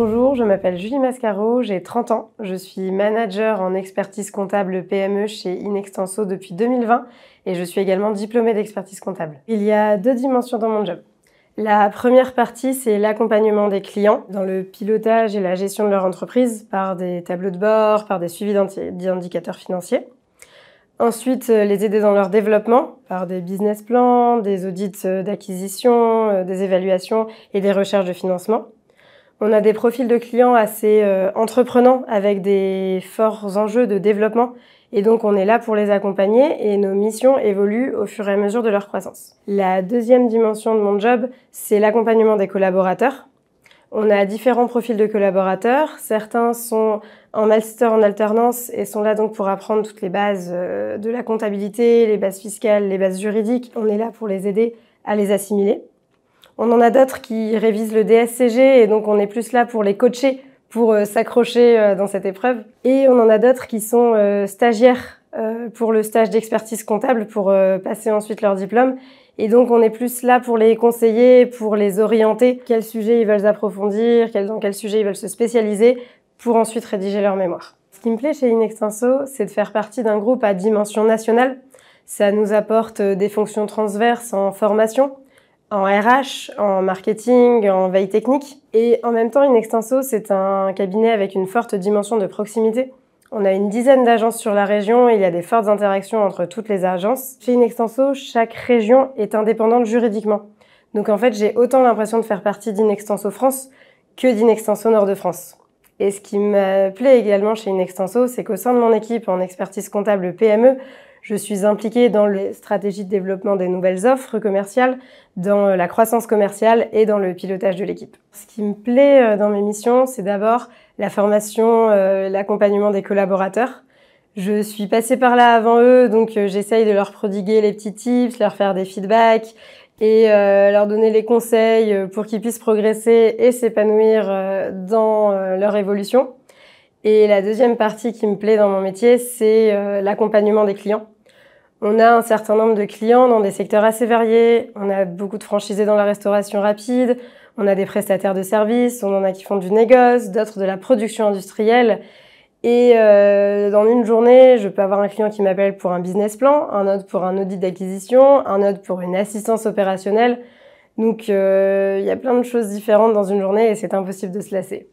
Bonjour, je m'appelle Julie Mascaro, j'ai 30 ans. Je suis manager en expertise comptable PME chez Inextenso depuis 2020 et je suis également diplômée d'expertise comptable. Il y a deux dimensions dans mon job. La première partie, c'est l'accompagnement des clients dans le pilotage et la gestion de leur entreprise par des tableaux de bord, par des suivis d'indicateurs financiers. Ensuite, les aider dans leur développement par des business plans, des audits d'acquisition, des évaluations et des recherches de financement. On a des profils de clients assez entreprenants avec des forts enjeux de développement et donc on est là pour les accompagner et nos missions évoluent au fur et à mesure de leur croissance. La deuxième dimension de mon job, c'est l'accompagnement des collaborateurs. On a différents profils de collaborateurs. Certains sont en master en alternance et sont là donc pour apprendre toutes les bases de la comptabilité, les bases fiscales, les bases juridiques. On est là pour les aider à les assimiler. On en a d'autres qui révisent le DSCG et donc on est plus là pour les coacher, pour s'accrocher dans cette épreuve. Et on en a d'autres qui sont stagiaires pour le stage d'expertise comptable pour passer ensuite leur diplôme. Et donc on est plus là pour les conseiller, pour les orienter, quels sujets ils veulent approfondir, dans quel sujet ils veulent se spécialiser, pour ensuite rédiger leur mémoire. Ce qui me plaît chez Inextenso, c'est de faire partie d'un groupe à dimension nationale. Ça nous apporte des fonctions transverses en formation, en RH, en marketing, en veille technique. Et en même temps, Inextenso, c'est un cabinet avec une forte dimension de proximité. On a une dizaine d'agences sur la région et il y a des fortes interactions entre toutes les agences. Chez Inextenso, chaque région est indépendante juridiquement. Donc en fait, j'ai autant l'impression de faire partie d'Inextenso France que d'Inextenso Nord de France. Et ce qui me plaît également chez Inextenso, c'est qu'au sein de mon équipe en expertise comptable PME, je suis impliquée dans les stratégies de développement des nouvelles offres commerciales, dans la croissance commerciale et dans le pilotage de l'équipe. Ce qui me plaît dans mes missions, c'est d'abord la formation, l'accompagnement des collaborateurs. Je suis passée par là avant eux, donc j'essaye de leur prodiguer les petits tips, leur faire des feedbacks et leur donner les conseils pour qu'ils puissent progresser et s'épanouir dans leur évolution. Et la deuxième partie qui me plaît dans mon métier, c'est l'accompagnement des clients. On a un certain nombre de clients dans des secteurs assez variés. On a beaucoup de franchisés dans la restauration rapide. On a des prestataires de services. On en a qui font du négoce, d'autres de la production industrielle. Et dans une journée, je peux avoir un client qui m'appelle pour un business plan, un autre pour un audit d'acquisition, un autre pour une assistance opérationnelle. Donc, il y a plein de choses différentes dans une journée et c'est impossible de se lasser.